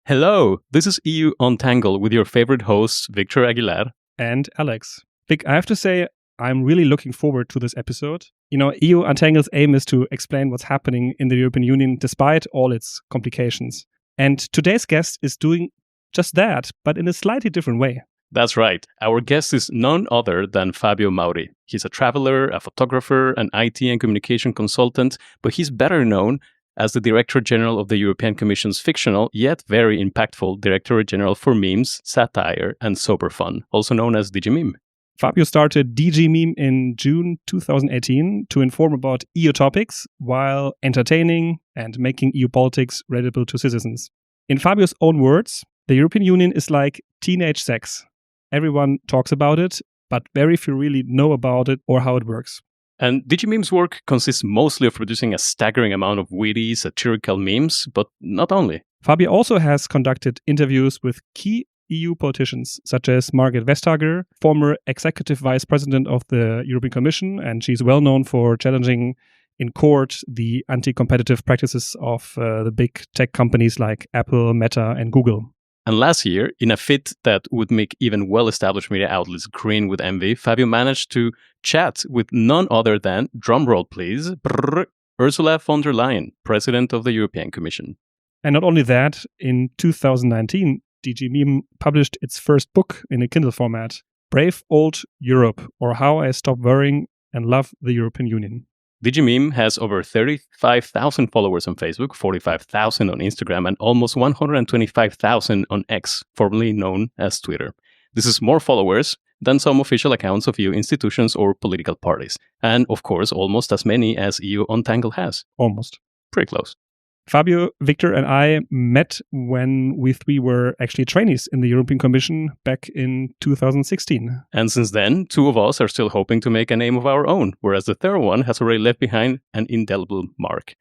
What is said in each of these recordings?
Hello, this is EU Untangled with your favorite hosts, Victor Aguilar and Alex. Vic, I have to say, I'm really looking forward to this episode. EU Untangled's aim is to explain what's happening in the European Union despite all its complications. And today's guest is doing just that, but in a slightly different way. That's right. Our guest is none other than Fabio Mauri. He's a traveler, a photographer, an IT and communication consultant, but he's better known as the Director General of the European Commission's fictional, yet very impactful Director General for Memes, Satire, and Sober Fun, also known as DG Meme. Fabio started DG Meme in June 2018 to inform about EU topics while entertaining and making EU politics readable to citizens. In Fabio's own words, the European Union is like teenage sex. Everyone talks about it, but very few really know about it or how it works. And DigiMeme's work consists mostly of producing a staggering amount of witty, satirical memes, but not only. Fabio also has conducted interviews with key EU politicians, such as Margrethe Vestager, former executive vice president of the European Commission, and she's well known for challenging in court the anti-competitive practices of the big tech companies like Apple, Meta, and Google. And last year, in a fit that would make even well-established media outlets grin with envy, Fabio managed to chat with none other than, drumroll please, Ursula von der Leyen, President of the European Commission. And not only that, in 2019, DG Meme published its first book in a Kindle format, Brave Old Europe, or How I Stopped Worrying and Love the European Union. DG Meme has over 35,000 followers on Facebook, 45,000 on Instagram, and almost 125,000 on X, formerly known as Twitter. This is more followers than some official accounts of EU institutions or political parties. And, of course, almost as many as EU Untangled has. Almost. Pretty close. Fabio, Victor, and I met when we three were actually trainees in the European Commission back in 2016. And since then, two of us are still hoping to make a name of our own, whereas the third one has already left behind an indelible mark.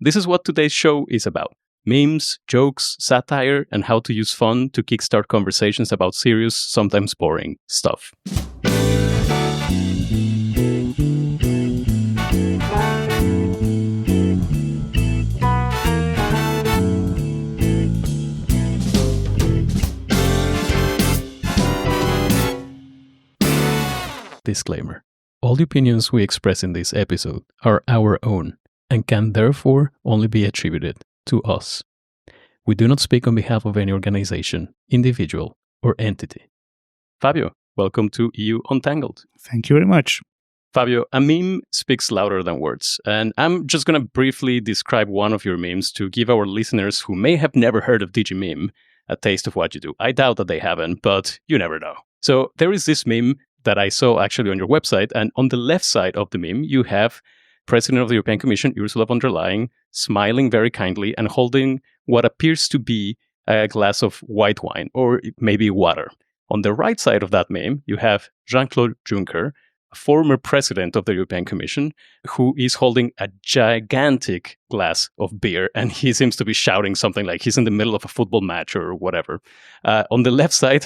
This is what today's show is about. Memes, jokes, satire, and how to use fun to kickstart conversations about serious, sometimes boring stuff. Disclaimer. All the opinions we express in this episode are our own and can therefore only be attributed to us. We do not speak on behalf of any organization, individual, or entity. Fabio, welcome to EU Untangled. Thank you very much. Fabio, a meme speaks louder than words, and I'm just going to briefly describe one of your memes to give our listeners who may have never heard of DG Meme a taste of what you do. I doubt that they haven't, but you never know. So there is this meme that I saw actually on your website, and on the left side of the meme, you have President of the European Commission, Ursula von der Leyen, smiling very kindly and holding what appears to be a glass of white wine, or maybe water. On the right side of that meme, you have Jean-Claude Juncker, a former president of the European Commission, who is holding a gigantic glass of beer, and he seems to be shouting something like he's in the middle of a football match or whatever. On the left side,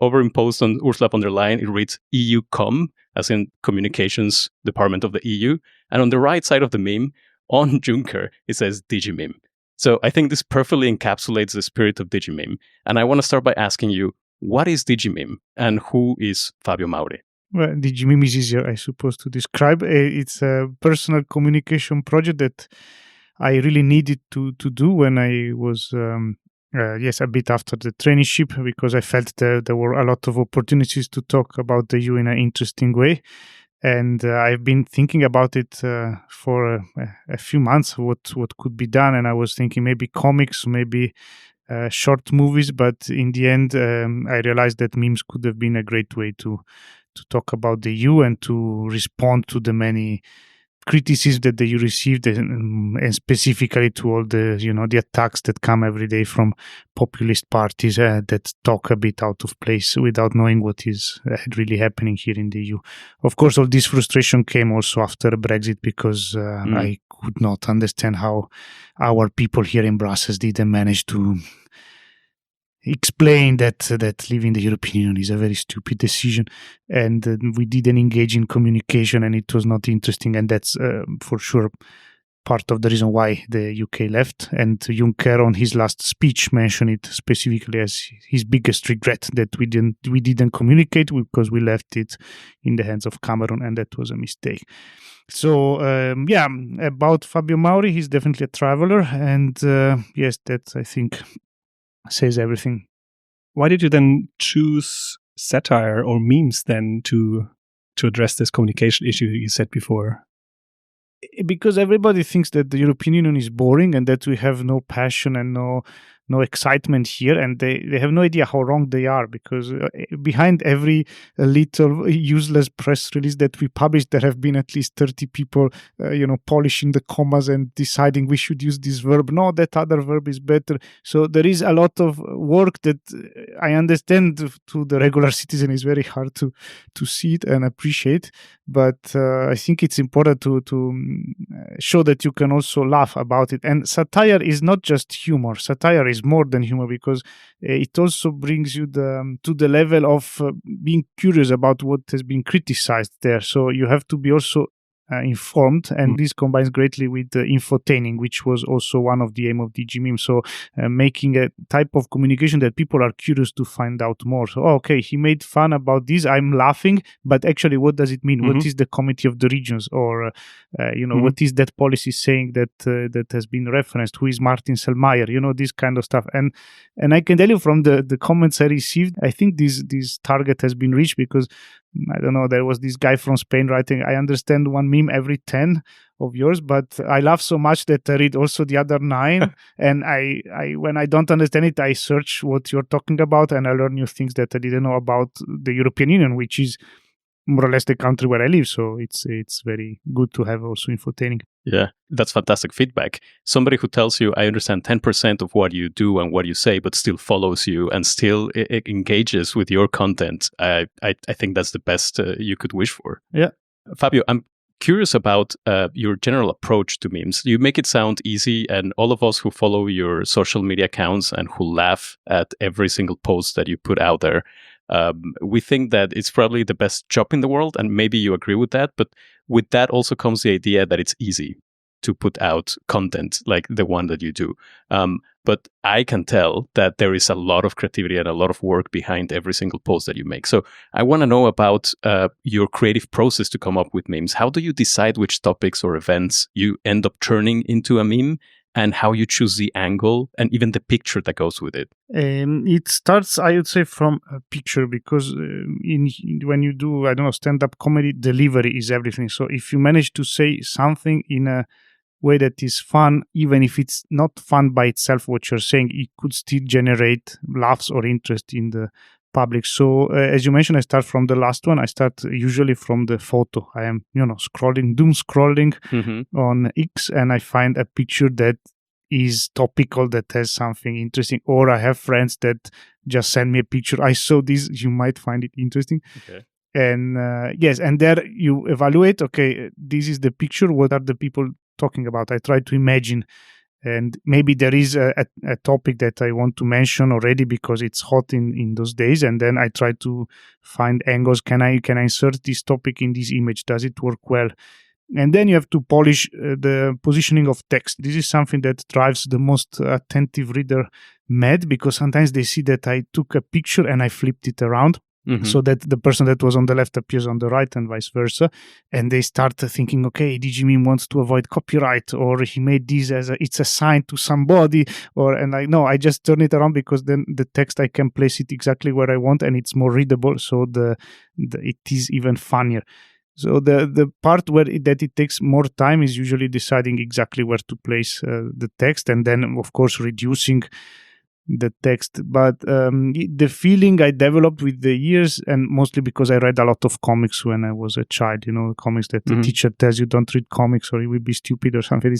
overimposed on Ursula von der Leyen, it reads EU Com, as in Communications Department of the EU. And on the right side of the meme, on Juncker, it says DG Meme. So I think this perfectly encapsulates the spirit of DG Meme. And I want to start by asking you, what is DG Meme and who is Fabio Mauri? Well, DG Meme is easier, I suppose, to describe. It's a personal communication project that I really needed to do when I was, a bit after the traineeship, because I felt there were a lot of opportunities to talk about the EU in an interesting way. And I've been thinking about it for a few months, what could be done. And I was thinking maybe comics, maybe short movies. But in the end, I realized that memes could have been a great way to talk about the EU and to respond to the many criticisms that the EU received, and specifically to all the attacks that come every day from populist parties that talk a bit out of place without knowing what is really happening here in the EU. Of course, all this frustration came also after Brexit, because I could not understand how our people here in Brussels didn't manage to explain that leaving the European Union is a very stupid decision, and we didn't engage in communication, and it was not interesting, and that's for sure part of the reason why the UK left. And Juncker, on his last speech, mentioned it specifically as his biggest regret that we didn't communicate because we left it in the hands of Cameron, and that was a mistake. So about Fabio Mauri, he's definitely a traveler, and yes, that I think says everything. Why did you then choose satire or memes then to address this communication issue you said before? Because everybody thinks that the European Union is boring and that we have no passion and no excitement here, and they have no idea how wrong they are, because behind every little useless press release that we publish, there have been at least 30 people polishing the commas and deciding we should use this verb, no, that other verb is better. So there is a lot of work that I understand to the regular citizen is very hard to see it and appreciate, but I think it's important to show that you can also laugh about it. And satire is not just humor. Satire is more than humor, because it also brings you to the level of being curious about what has been criticized there. So you have to be also informed, and this combines greatly with infotaining, which was also one of the aim of DG Meme. So making a type of communication that people are curious to find out more. So okay, he made fun about this, I'm laughing, but actually what does it mean? What is the Committee of the Regions, or what is that policy saying that has been referenced? Who is Martin Selmayr? This kind of stuff. And I can tell you from the comments I received, I think this target has been reached, because I don't know, there was this guy from Spain writing, I understand one meme every 10 of yours, but I laugh so much that I read also the other 9. And I when I don't understand it, I search what you're talking about, and I learn new things that I didn't know about the European Union, which is more or less the country where I live. So it's very good to have also infotaining. Yeah, that's fantastic feedback. Somebody who tells you, I understand 10% of what you do and what you say, but still follows you and still engages with your content. I think that's the best you could wish for. Yeah. Fabio, I'm curious about your general approach to memes. You make it sound easy, and all of us who follow your social media accounts and who laugh at every single post that you put out there, we think that it's probably the best job in the world, and maybe you agree with that. But with that also comes the idea that it's easy to put out content like the one that you do. But I can tell that there is a lot of creativity and a lot of work behind every single post that you make. So I want to know about your creative process to come up with memes. How do you decide which topics or events you end up turning into a meme, and how you choose the angle and even the picture that goes with it? It starts, I would say, from a picture, because when you do, I don't know, stand-up comedy, delivery is everything. So if you manage to say something in a way that is fun, even if it's not fun by itself, what you're saying, it could still generate laughs or interest in the public. So as you mentioned, I start from the last one. I start usually from the photo. I am, doom scrolling on X, and I find a picture that is topical, that has something interesting. Or I have friends that just send me a picture. I saw this, you might find it interesting. Okay. And yes, and there you evaluate, okay, this is the picture. What are the people talking about? I try to imagine. And maybe there is a topic that I want to mention already because it's hot in those days, and then I try to find angles. Can I insert this topic in this image? Does it work well? And then you have to polish the positioning of text. This is something that drives the most attentive reader mad, because sometimes they see that I took a picture and I flipped it around. So that the person that was on the left appears on the right, and vice versa. And they start thinking, okay, DG Meme wants to avoid copyright, or he made this as it's a sign to somebody, and I just turn it around, because then the text, I can place it exactly where I want, and it's more readable. So it is even funnier. So the part where it takes more time is usually deciding exactly where to place the text, and then of course reducing the text. But the feeling I developed with the years, and mostly because I read a lot of comics when I was a child, comics that the teacher tells you don't read comics or you will be stupid or something.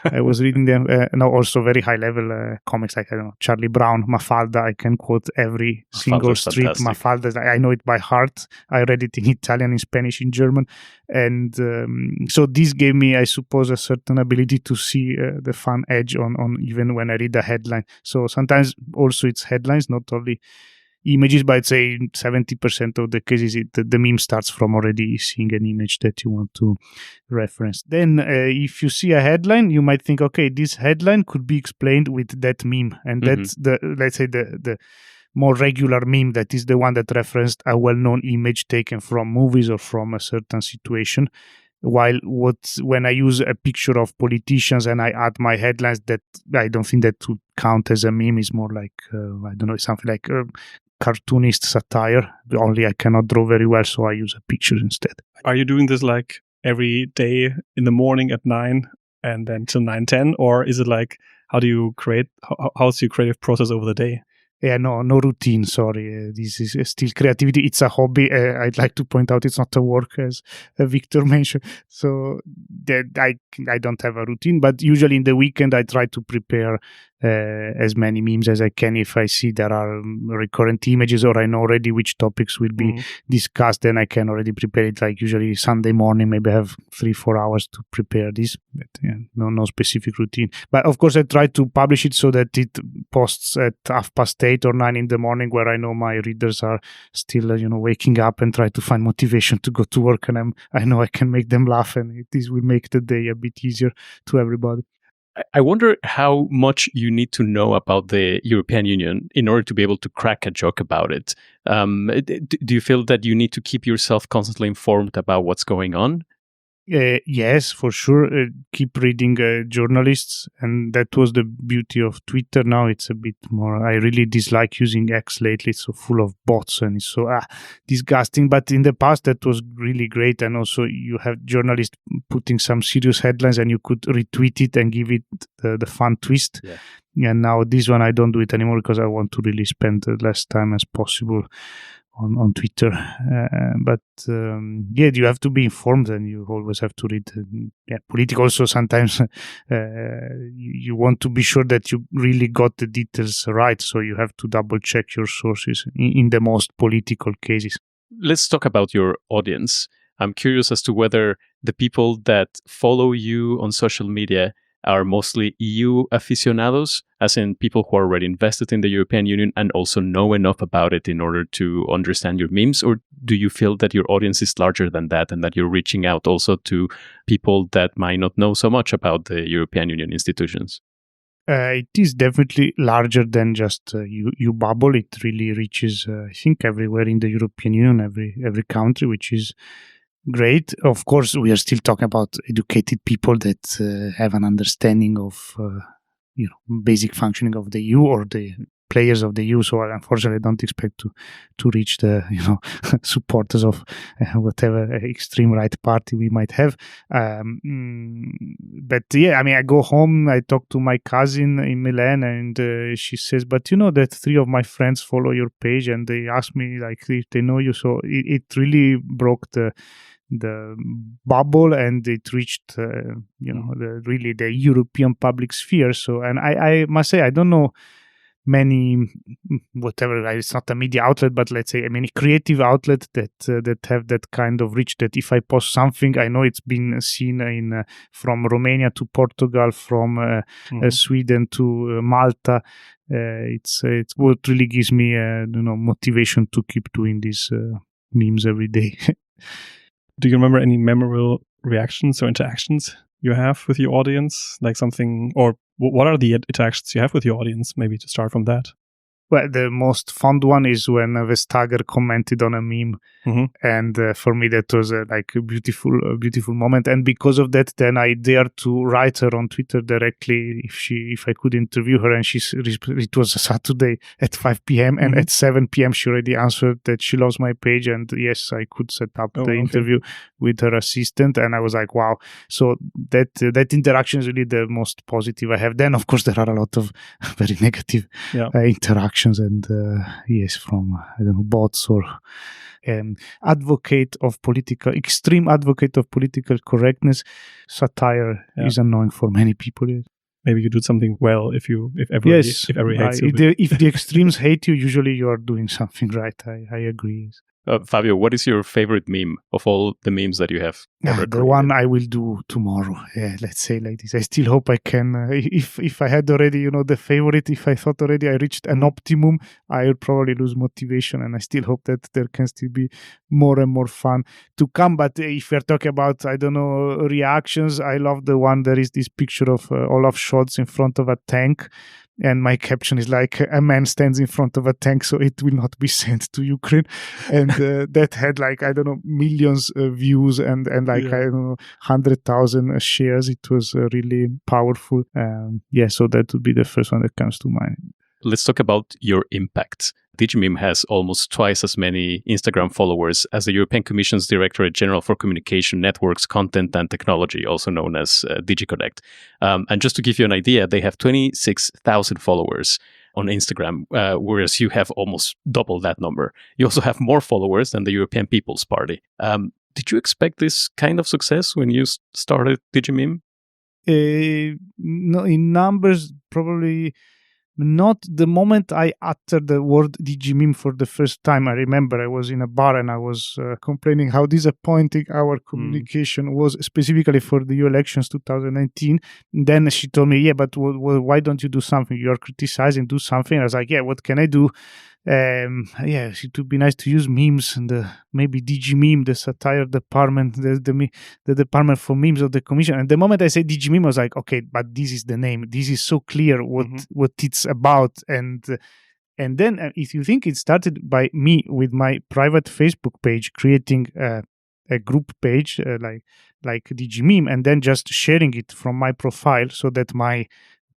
I was reading them. Also very high level comics, like, I don't know, Charlie Brown, Mafalda. I can quote every single strip. Mafalda, I know it by heart. I read it in Italian, in Spanish, in German. And so this gave me, I suppose, a certain ability to see the fun edge on even when I read a headline. So sometimes also it's headlines, not only images, but I'd say 70% of the cases, the meme starts from already seeing an image that you want to reference. Then if you see a headline, you might think, okay, this headline could be explained with that meme. And that's let's say the more regular meme, that is the one that referenced a well-known image taken from movies or from a certain situation. While when I use a picture of politicians and I add my headlines, that I don't think that would count as a meme. Is more like I don't know, something like cartoonist satire. Only I cannot draw very well, so I use a picture instead. Are you doing this like every day in the morning at 9 and then till 9:10, or is it like how do you create? How's your creative process over the day? Yeah, no routine. Sorry, this is still creativity. It's a hobby. I'd like to point out it's not a work, as Victor mentioned. So that I don't have a routine, but usually in the weekend I try to prepare as many memes as I can. If I see there are recurrent images or I know already which topics will be discussed, then I can already prepare it. Like usually Sunday morning, maybe I have 3-4 hours to prepare this. But, no specific routine. But of course, I try to publish it so that it posts at 8:30 or 9 in the morning, where I know my readers are still, waking up, and try to find motivation to go to work. And I know I can make them laugh, and this will make the day a bit easier to everybody. I wonder how much you need to know about the European Union in order to be able to crack a joke about it. Do you feel that you need to keep yourself constantly informed about what's going on? Yes, for sure. Keep reading journalists, and that was the beauty of Twitter. Now it's a bit more. I really dislike using X lately. It's so full of bots and it's so disgusting. But in the past, that was really great. And also, you have journalists putting some serious headlines, and you could retweet it and give it the fun twist. Yeah. And now this one, I don't do it anymore because I want to really spend the less time as possible on Twitter. But you have to be informed, and you always have to read political. Also, sometimes you want to be sure that you really got the details right, so you have to double check your sources in the most political cases. Let's talk about your audience. I'm curious as to whether the people that follow you on social media are mostly EU aficionados, as in people who are already invested in the European Union and also know enough about it in order to understand your memes? Or do you feel that your audience is larger than that, and that you're reaching out also to people that might not know so much about the European Union institutions? It is definitely larger than just EU bubble. It really reaches, I think, everywhere in the European Union, every country, which is great. Of course, we are still talking about educated people that have an understanding of basic functioning of the EU or the players of the EU. So unfortunately, I don't expect to reach the supporters of whatever extreme right party we might have. But yeah, I mean, I go home, I talk to my cousin in Milan, and she says, "But you know that 3 of my friends follow your page, and they ask me like if they know you." So it really broke the bubble, and it reached the European public sphere. So, and I must say, I don't know many, whatever, it's not a media outlet, but let's say many creative outlets that have that kind of reach, that if I post something, I know it's been seen from Romania to Portugal, from Sweden to Malta. It's what really gives me motivation to keep doing these memes every day. Do you remember any memorable reactions or interactions you have with your audience? Like something, or what are the interactions you have with your audience? Maybe to start from that. Well, the most fun one is when Vestager commented on a meme, and for me that was a beautiful moment. And because of that, then I dared to write her on Twitter directly if I could interview her. And it was a Saturday at 5 p.m. and at 7 p.m. she already answered that she loves my page, and yes, I could set up the interview with her assistant. And I was like, wow! So that interaction is really the most positive I have. Then, of course, there are a lot of very negative interactions. And from bots or extreme advocate of political correctness. Satire is annoying for many people. Maybe you do something well if everybody hates you. If the extremes hate you, usually you are doing something right. I agree. Fabio, what is your favorite meme of all the memes that you have ever The created? one I will do tomorrow. Yeah, let's say like this. I still hope I can. If I had already, the favorite, if I thought already I reached an optimum, I would probably lose motivation. And I still hope that there can still be more and more fun to come. But if we're talking about, I don't know, reactions, I love the one. There is this picture of Olaf Scholz in front of a tank. And my caption is like, a man stands in front of a tank, so it will not be sent to Ukraine. And that had like, I don't know, millions views and like, I don't know, 100,000 shares. It was really powerful. So that would be the first one that comes to mind. Let's talk about your impact. DigiMeme has almost twice as many Instagram followers as the European Commission's Directorate General for Communication, Networks, Content and Technology, also known as DigiConnect. And just to give you an idea, they have 26,000 followers on Instagram, whereas you have almost double that number. You also have more followers than the European People's Party. Did you expect this kind of success when you started DigiMeme? No, in numbers, probably not. The moment I uttered the word DigiMeme for the first time, I remember I was in a bar and I was complaining how disappointing our communication was, specifically for the EU elections 2019. And then she told me, but why don't you do something? You're criticizing, do something. I was like, what can I do? It would be nice to use memes and maybe DigiMeme, the satire department, the department for memes of the commission. And the moment I said DigiMeme, I was like, okay, but this is the name. This is so clear what it's about. And then if you think it started by me with my private Facebook page, creating a group page like DigiMeme, and then just sharing it from my profile so that my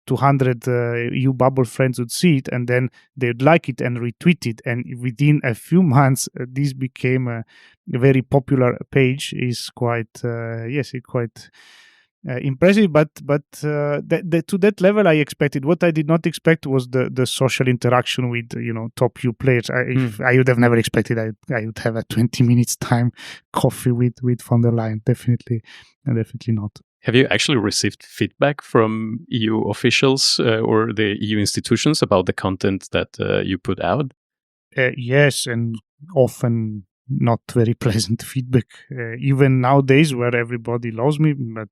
200 EU bubble friends would see it, and then they'd like it and retweet it. And within a few months, this became a very popular page. Is quite impressive. But to that level, I expected. What I did not expect was the social interaction with top EU players. I would have never expected. I would have a 20 minutes time coffee with von der Leyen. Definitely not. Have you actually received feedback from EU officials or the EU institutions about the content that you put out? Yes, and often not very pleasant feedback. Even nowadays, where everybody loves me, but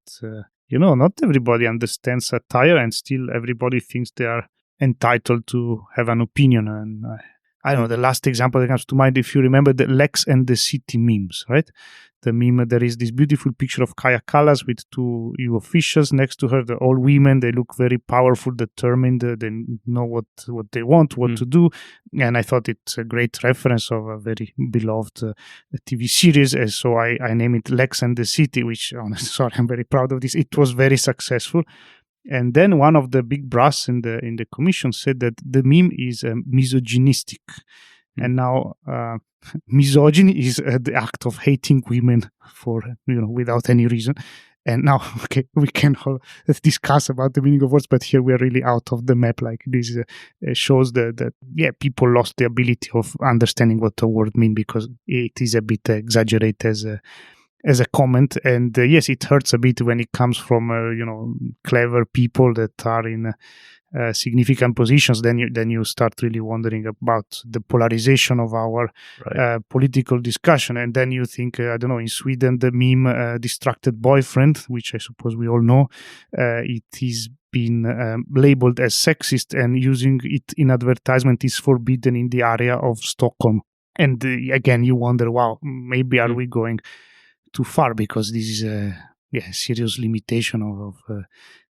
not everybody understands satire, and still everybody thinks they are entitled to have an opinion. And I don't know, the last example that comes to mind, if you remember the Lex and the City memes, right? The meme, there is this beautiful picture of Kaja Kallas with two EU officials next to her. They're all women. They look very powerful, determined. They know what they want, what to do. And I thought it's a great reference of a very beloved TV series. And so I named it Lex and the City, which, honestly, I'm very proud of this. It was very successful. And then one of the big brass in the commission said that the meme is misogynistic. And now misogyny is the act of hating women for, without any reason. And now, okay, we can all discuss about the meaning of words, but here we are really out of the map. Like this shows that people lost the ability of understanding what a word means, because it is a bit exaggerated as a comment. And yes, it hurts a bit when it comes from clever people that are in significant positions. Then you start really wondering about the polarization of our political discussion. And then you think, I don't know, in Sweden, the meme distracted boyfriend, which I suppose we all know, it is been labeled as sexist, and using it in advertisement is forbidden in the area of Stockholm. And again, you wonder, wow, maybe are we going too far, because this is a serious limitation of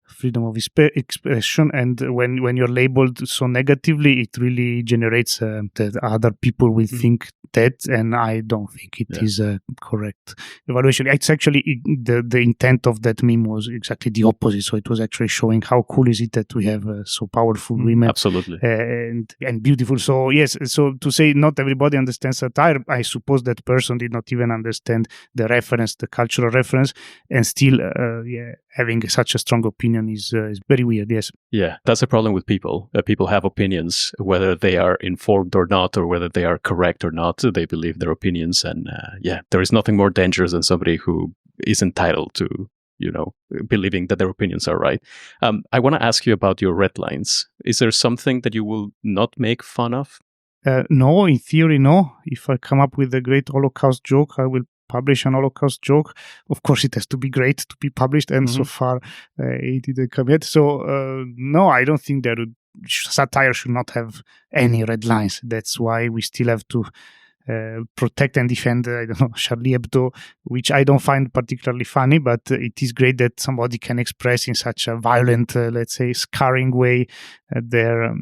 freedom of expression. And when you're labeled so negatively, it really generates that other people will think that, and I don't think it is a correct evaluation. It's actually the intent of that meme was exactly the opposite. So it was actually showing how cool is it that we have so powerful women, absolutely, and beautiful. So yes, so to say not everybody understands satire, I suppose that person did not even understand the reference, the cultural reference, and still having such a strong opinion is very weird. Yes. Yeah, that's a problem with people. People have opinions, whether they are informed or not, or whether they are correct or not. They believe their opinions, and there is nothing more dangerous than somebody who is entitled to, believing that their opinions are right. I want to ask you about your red lines. Is there something that you will not make fun of? No, in theory, no. If I come up with a great Holocaust joke, I will publish an Holocaust joke. Of course, it has to be great to be published, and so far it didn't come yet. So no, I don't think satire should not have any red lines. That's why we still have to protect and defend, I don't know, Charlie Hebdo, which I don't find particularly funny, but it is great that somebody can express in such a violent, let's say, scarring way their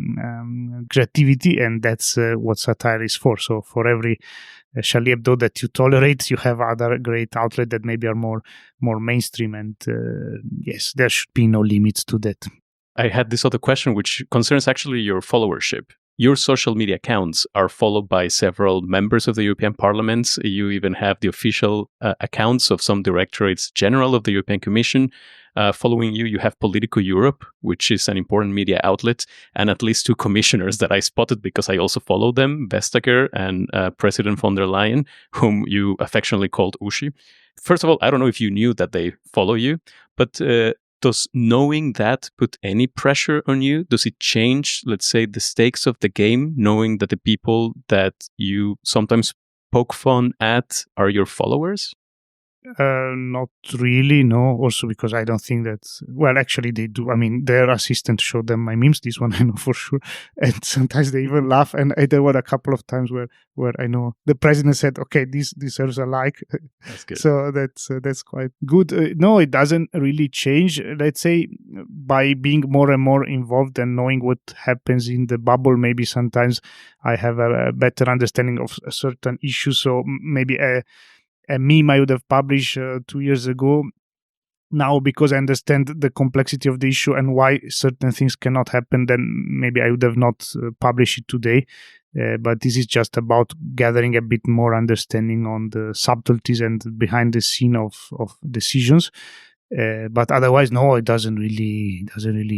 creativity, and that's what satire is for. So for every Charlie Hebdo that you tolerate, you have other great outlets that maybe are more mainstream, and yes, there should be no limits to that. I had this other question, which concerns actually your followership. Your social media accounts are followed by several members of the European Parliament. You even have the official accounts of some directorates general of the European Commission. Following you, you have Politico Europe, which is an important media outlet, and at least 2 commissioners that I spotted because I also follow them, Vestager and President von der Leyen, whom you affectionately called Uschi. First of all, I don't know if you knew that they follow you, but does knowing that put any pressure on you? Does it change, let's say, the stakes of the game, knowing that the people that you sometimes poke fun at are your followers? Not really, no. Also because I don't think that, well, actually they do. I mean, their assistant showed them my memes, this one I know for sure. And sometimes they even laugh. And there were a couple of times where I know the president said, okay, this deserves a like. That's good. So that's quite good. No, it doesn't really change. Let's say by being more and more involved and knowing what happens in the bubble, maybe sometimes I have a better understanding of certain issues. So maybe a meme I would have published 2 years ago, now because I understand the complexity of the issue and why certain things cannot happen, then maybe I would have not published it today. But this is just about gathering a bit more understanding on the subtleties and behind the scene of decisions. But otherwise, no, it doesn't really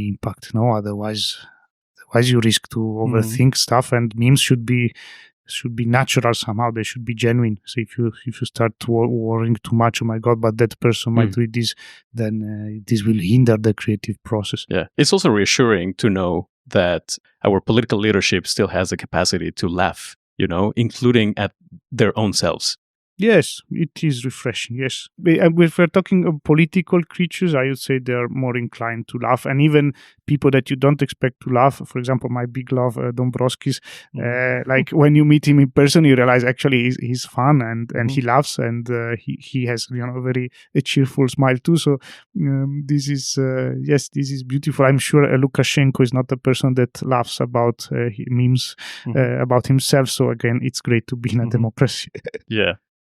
impact. No, otherwise you risk to overthink stuff, and memes should be natural somehow. They should be genuine. So if you start worrying too much, oh my God, but that person might read this, then this will hinder the creative process. Yeah, it's also reassuring to know that our political leadership still has the capacity to laugh, including at their own selves. Yes, it is refreshing, yes. If we're talking of political creatures, I would say they're more inclined to laugh. And even people that you don't expect to laugh, for example, my big love, Dombrovskis, like when you meet him in person, you realize actually he's fun and he laughs, and he has a very cheerful smile too. So this is, yes, this is beautiful. I'm sure Lukashenko is not a person that laughs about memes about himself. So again, it's great to be in a democracy. Yeah.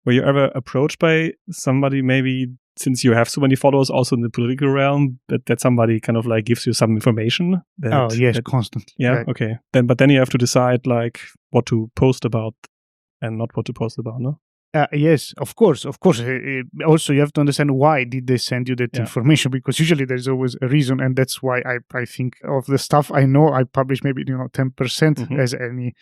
Were you ever approached by somebody, maybe since you have so many followers also in the political realm, that somebody kind of like gives you some information? Constantly. Yeah, okay. But then you have to decide like what to post about and not what to post about, no? Yes, of course. Also, you have to understand why did they send you that information, because usually there's always a reason, and that's why I think of the stuff I know, I publish maybe 10% as any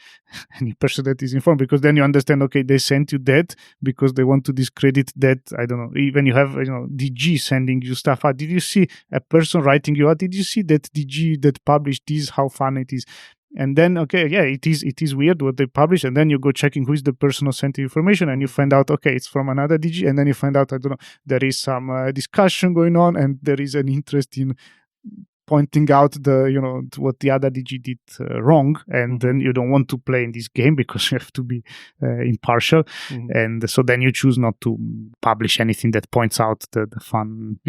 person that is informed, because then you understand, okay, they sent you that because they want to discredit that. I don't know. Even you have DG sending you stuff. Did you see a person writing you out? Did you see that DG that published this? How fun it is. And then, okay, yeah, it is weird what they publish. And then you go checking who is the person who sent the information, and you find out, okay, it's from another DG. And then you find out, I don't know, there is some discussion going on, and there is an interest in pointing out what the other DG did wrong. And then you don't want to play in this game because you have to be impartial. And so then you choose not to publish anything that points out the fun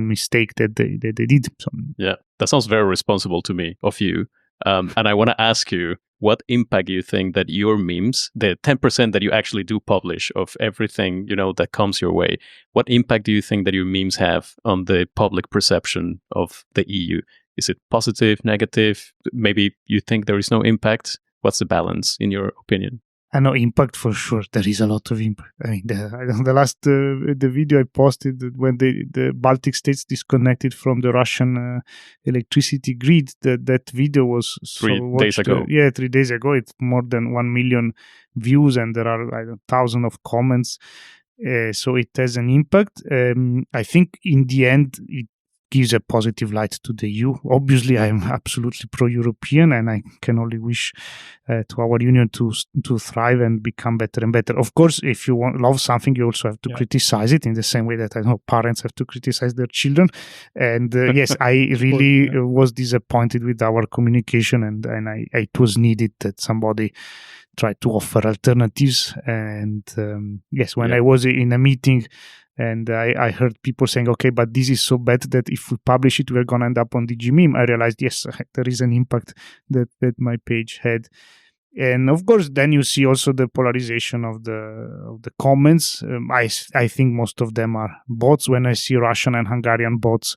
mistake that they did. So, yeah, that sounds very responsible to me of you. And I want to ask you, what impact you think that your memes, the 10% that you actually do publish of everything, that comes your way, what impact do you think that your memes have on the public perception of the EU? Is it positive, negative? Maybe you think there is no impact? What's the balance in your opinion? I know impact for sure. There is a lot of impact. I mean, the last the video I posted when the Baltic states disconnected from the Russian electricity grid. That video was 3 days ago. 3 days ago. It's more than 1 million views, and there are thousands of comments. So it has an impact. I think in the end, gives a positive light to the EU. Obviously, I am absolutely pro-European, and I can only wish to our union to thrive and become better and better. Of course, if you love something, you also have to criticize it in the same way that I know parents have to criticize their children. And yes, I really was disappointed with our communication, and it was needed that somebody try to offer alternatives. And yes, when I was in a meeting and I heard people saying, okay, but this is so bad that if we publish it, we're going to end up on DG Meme, I realized, yes, there is an impact that my page had. And of course, then you see also the polarization of the comments. I think most of them are bots. When I see Russian and Hungarian bots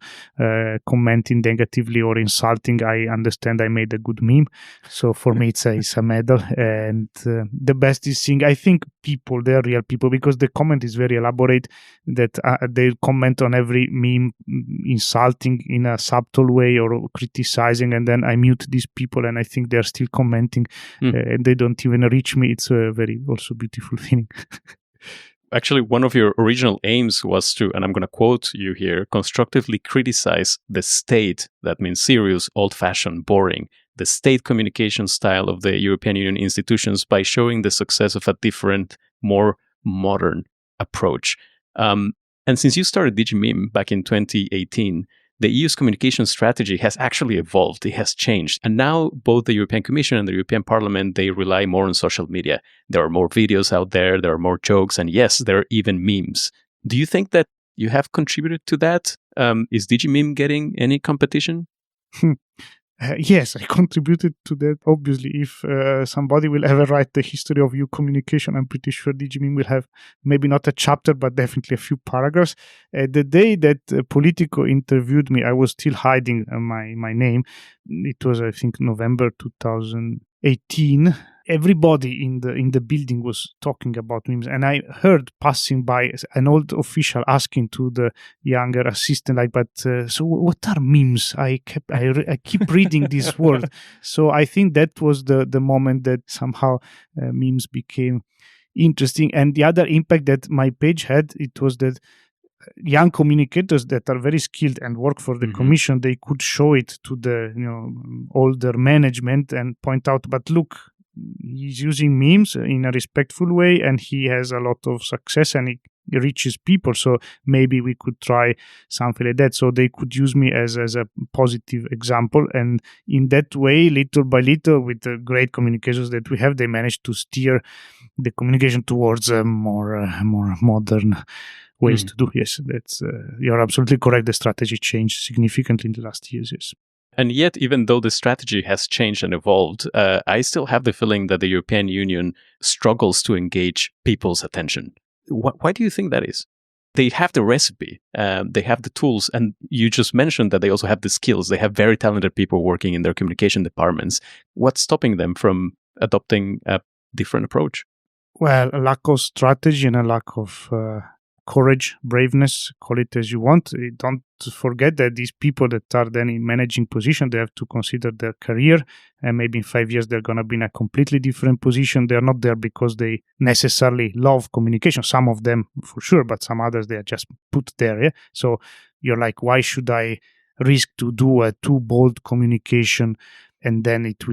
commenting negatively or insulting, I understand I made a good meme. So for me, it's a medal. And the best is seeing, I think, people, they're real people, because the comment is very elaborate, that they comment on every meme insulting in a subtle way or criticizing, and then I mute these people and I think they're still commenting. And they don't even reach me. It's a very also beautiful thing. Actually, one of your original aims was to, and I'm going to quote you here, constructively criticize the state, that means serious, old-fashioned, boring, the state communication style of the European Union institutions by showing the success of a different, more modern approach. And since you started DG Meme back in 2018, the EU's communication strategy has actually evolved. It has changed. And now both the European Commission and the European Parliament, they rely more on social media. There are more videos out there. There are more jokes. And yes, there are even memes. Do you think that you have contributed to that? Is DG Meme getting any competition? Yes, I contributed to that. Obviously, if somebody will ever write the history of EU communication, I'm pretty sure DG Meme will have maybe not a chapter, but definitely a few paragraphs. The day that Politico interviewed me, I was still hiding my name. It was, I think, November 2018. Everybody in the building was talking about memes, and I heard passing by an old official asking to the younger assistant, like, "But so what are memes?" I keep reading this word, so I think that was the moment that somehow memes became interesting. And the other impact that my page had, it was that young communicators that are very skilled and work for the Commission, they could show it to the older management and point out, "But look, he's using memes in a respectful way and he has a lot of success and he reaches people, so maybe we could try something like that." So they could use me as a positive example, and in that way, little by little, with the great communicators that we have, they managed to steer the communication towards more modern ways to do. Yes, that's you're absolutely correct. The strategy changed significantly in the last years. Yes. And yet, even though the strategy has changed and evolved, I still have the feeling that the European Union struggles to engage people's attention. Why do you think that is? They have the recipe, they have the tools, and you just mentioned that they also have the skills. They have very talented people working in their communication departments. What's stopping them from adopting a different approach? Well, a lack of strategy and a lack of courage, braveness, call it as you want. Don't forget that these people that are then in managing position, they have to consider their career, and maybe in 5 years they're going to be in a completely different position. They're not there because they necessarily love communication. Some of them for sure, but some others they are just put there. Yeah? So you're like, why should I risk to do a too bold communication and then it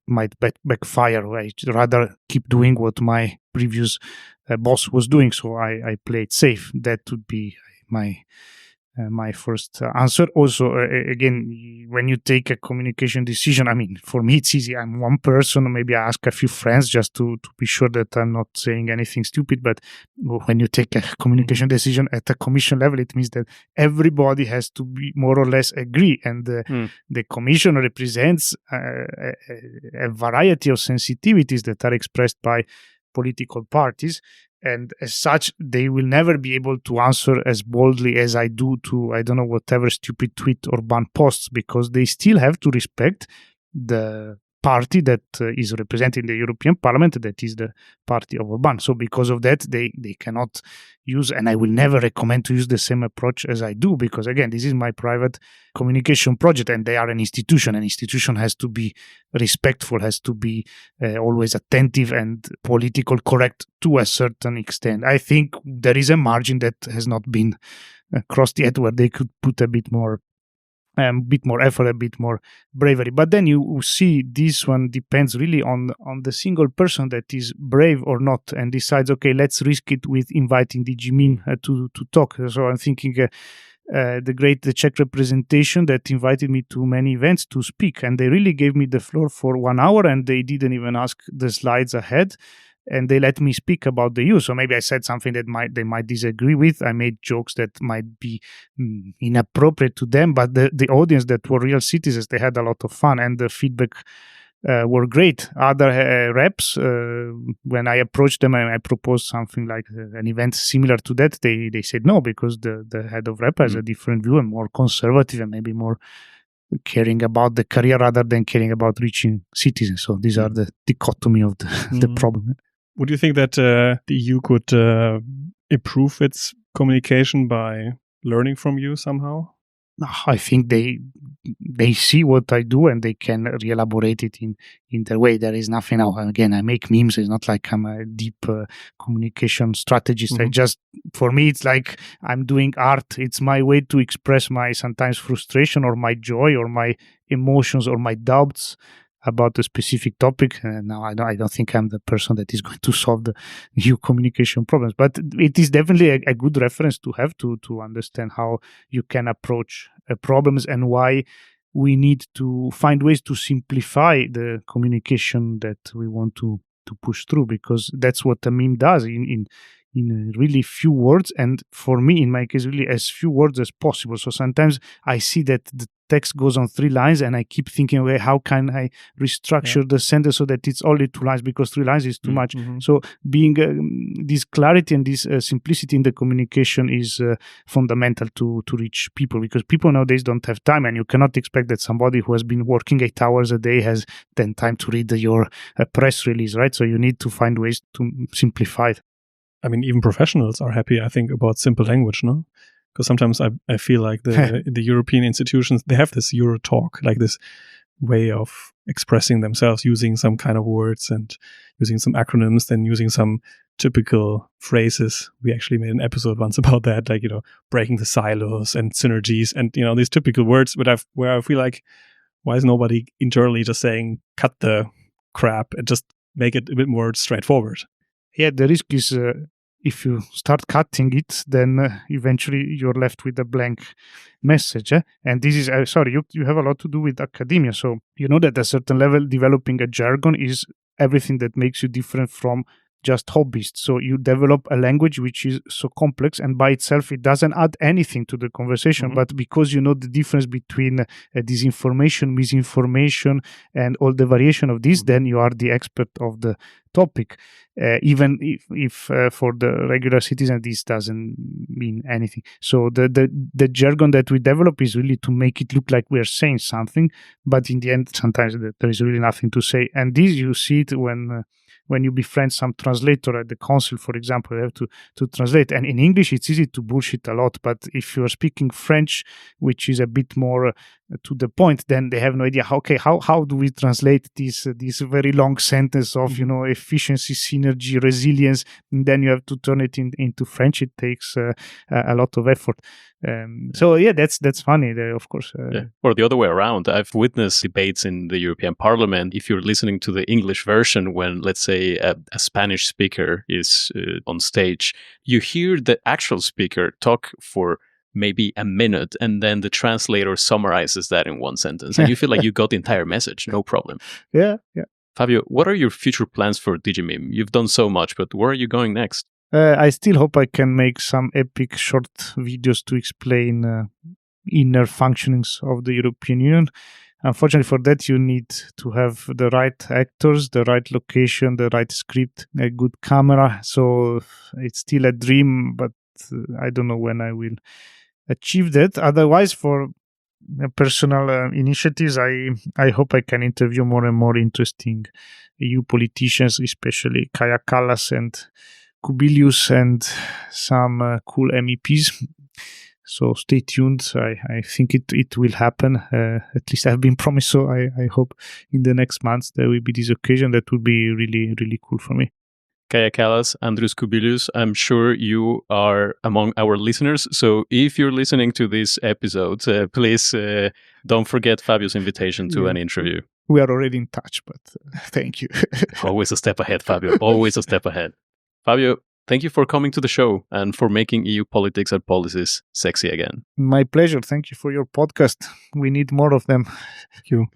might backfire? I'd rather keep doing what my previous boss was doing, so I play it safe. That would be my first answer. Also, again, when you take a communication decision, I mean, for me it's easy. I'm one person. Maybe I ask a few friends just to be sure that I'm not saying anything stupid. But when you take a communication decision at a commission level, it means that everybody has to be more or less agree. And the commission represents a variety of sensitivities that are expressed by political parties. And as such, they will never be able to answer as boldly as I do to, I don't know, whatever stupid tweet or ban posts, because they still have to respect the party that is representing the European Parliament, that is the party of Orban. So because of that, they cannot use, and I will never recommend to use the same approach as I do, because again, this is my private communication project and they are an institution. An institution has to be respectful, has to be always attentive and political correct to a certain extent. I think there is a margin that has not been crossed yet where they could put a bit more a bit more effort, a bit more bravery. But then you see this one depends really on the single person that is brave or not and decides, okay, let's risk it with inviting DG Meme to talk. So I'm thinking the Czech representation that invited me to many events to speak, and they really gave me the floor for 1 hour, and they didn't even ask the slides ahead. And they let me speak about the use. So maybe I said something that they might disagree with. I made jokes that might be inappropriate to them, but the audience that were real citizens, they had a lot of fun, and the feedback were great. Other reps, when I approached them and I proposed something like an event similar to that, they said no, because the head of rep has a different view and more conservative and maybe more caring about the career rather than caring about reaching citizens. So these are the dichotomy of the problem. Would you think that the EU could improve its communication by learning from you somehow? I think they see what I do and they can re-elaborate it in their way. There is nothing now. Again, I make memes. It's not like I'm a deep communication strategist. For me, it's like I'm doing art. It's my way to express my sometimes frustration or my joy or my emotions or my doubts about a specific topic. Now, I don't think I'm the person that is going to solve the EU communication problems, but it is definitely a good reference to have to understand how you can approach problems and why we need to find ways to simplify the communication that we want to push through, because that's what a meme does in really few words, and for me, in my case, really as few words as possible. So sometimes I see that the text goes on 3 lines and I keep thinking, okay, how can I restructure the sentence so that it's only 2 lines, because 3 lines is too much. So being this clarity and this simplicity in the communication is fundamental to reach people, because people nowadays don't have time, and you cannot expect that somebody who has been working 8 hours a day has then time to read your press release, right? So you need to find ways to simplify it. I mean, even professionals are happy, I think, about simple language, no? Because sometimes I feel like the European institutions, they have this Euro talk, like this way of expressing themselves using some kind of words and using some acronyms, then using some typical phrases. We actually made an episode once about that, like, breaking the silos and synergies and, these typical words, where I feel like, why is nobody internally just saying, cut the crap and just make it a bit more straightforward? Yeah, the risk is if you start cutting it, then eventually you're left with a blank message. And this is, you have a lot to do with academia. So you know that at a certain level, developing a jargon is everything that makes you different from just hobbyists. So you develop a language which is so complex, and by itself it doesn't add anything to the conversation, but because you know the difference between disinformation, misinformation, and all the variation of this, then you are the expert of the topic, even if for the regular citizen this doesn't mean anything. So the jargon that we develop is really to make it look like we are saying something, but in the end sometimes there is really nothing to say. And this, you see it when you befriend some translator at the council, for example, you have to translate. And in English, it's easy to bullshit a lot. But if you're speaking French, which is a bit more to the point, then they have no idea, how do we translate this very long sentence of, efficiency, synergy, resilience, and then you have to turn it into French. It takes a lot of effort. So yeah, that's funny, of course. Or the other way around. I've witnessed debates in the European Parliament. If you're listening to the English version, when, let's say, a Spanish speaker is on stage, you hear the actual speaker talk for maybe a minute, and then the translator summarizes that in one sentence, and you feel like you got the entire message, no problem. Yeah. Fabio, what are your future plans for DigiMeme? You've done so much, but where are you going next? I still hope I can make some epic short videos to explain inner functionings of the European Union. Unfortunately, for that, you need to have the right actors, the right location, the right script, a good camera. So it's still a dream, but I don't know when I will achieve that. Otherwise, for personal initiatives, I hope I can interview more and more interesting EU politicians, especially Kaja Kallas and Kubilius, and some cool MEPs. So stay tuned. I think it will happen. At least I've been promised. So I hope in the next months there will be this occasion that will be really, really cool for me. Kaja Kallas, Andrius Kubilius. I'm sure you are among our listeners. So if you're listening to this episode, please don't forget Fabio's invitation to an interview. We are already in touch, but thank you. Always a step ahead, Fabio. Always a step ahead. Fabio, thank you for coming to the show and for making EU politics and policies sexy again. My pleasure. Thank you for your podcast. We need more of them. Thank you.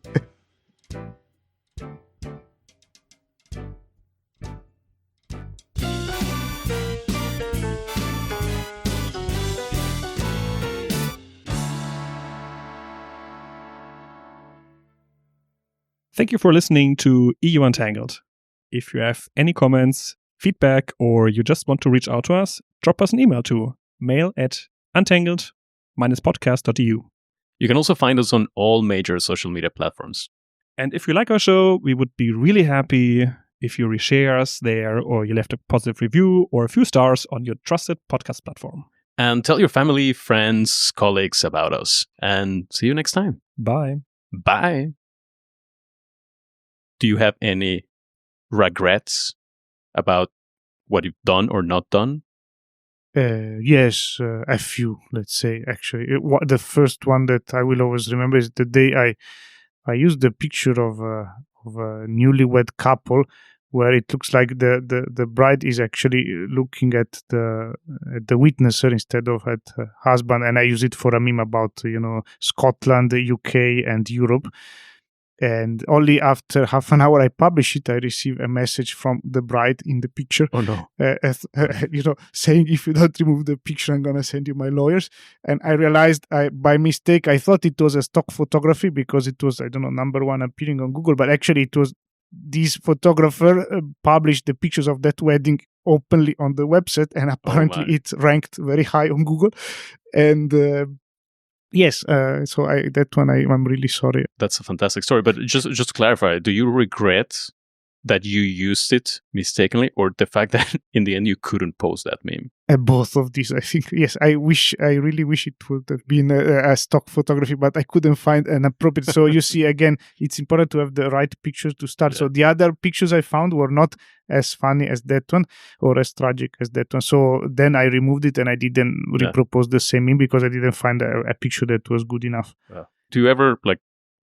Thank you for listening to EU Untangled. If you have any comments, feedback, or you just want to reach out to us, drop us an email to mail@untangled-podcast.eu. You can also find us on all major social media platforms. And if you like our show, we would be really happy if you reshare us there, or you left a positive review or a few stars on your trusted podcast platform. And tell your family, friends, colleagues about us. And see you next time. Bye. Bye. Do you have any regrets about what you've done or not done? Yes, a few, let's say, actually. The first one that I will always remember is the day I used the picture of a newlywed couple where it looks like the bride is actually looking at the witnesser instead of at her husband. And I use it for a meme about, Scotland, the UK, and Europe. And only after half an hour I publish it, I receive a message from the bride in the picture. Oh no! Saying, if you don't remove the picture, I'm gonna send you my lawyers. And I realized, by mistake, I thought it was a stock photography because it was, number one appearing on Google, but actually it was this photographer published the pictures of that wedding openly on the website, and apparently it ranked very high on Google. And yes, so I'm really sorry. That's a fantastic story. But just to clarify, do you regret that you used it mistakenly, or the fact that in the end you couldn't post that meme? Both of these, I think. Yes, I really wish it would have been a stock photography, but I couldn't find an appropriate. So you see, again, it's important to have the right pictures to start. Yeah. So the other pictures I found were not as funny as that one or as tragic as that one. So then I removed it and I didn't repropose the same meme because I didn't find a picture that was good enough. Yeah. Do you ever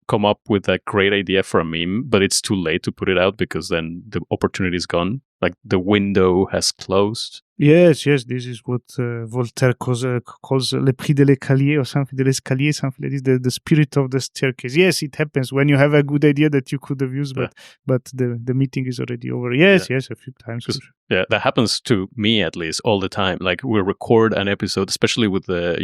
come up with a great idea for a meme, but it's too late to put it out because then the opportunity is gone? Like the window has closed? Yes. This is what Voltaire calls le prix de l'escalier or something, de l'escalier, something like this, the spirit of the staircase. Yes, it happens when you have a good idea that you could have used, but the meeting is already over. Yes, a few times. Yeah, that happens to me at least all the time. Like we record an episode, especially with the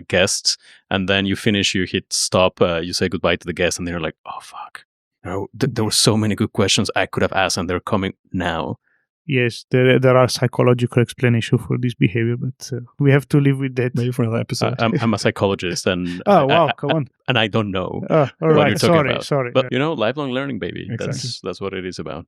guests, and then you finish, you hit stop, you say goodbye to the guests, and they're like, "Oh fuck, there were so many good questions I could have asked, and they're coming now." Yes, there are psychological explanations for this behavior, but we have to live with that. Maybe for another episode. I'm a psychologist, and come on, and I don't know all what right. you're talking about. Sorry, but lifelong learning, baby. Exactly. That's what it is about.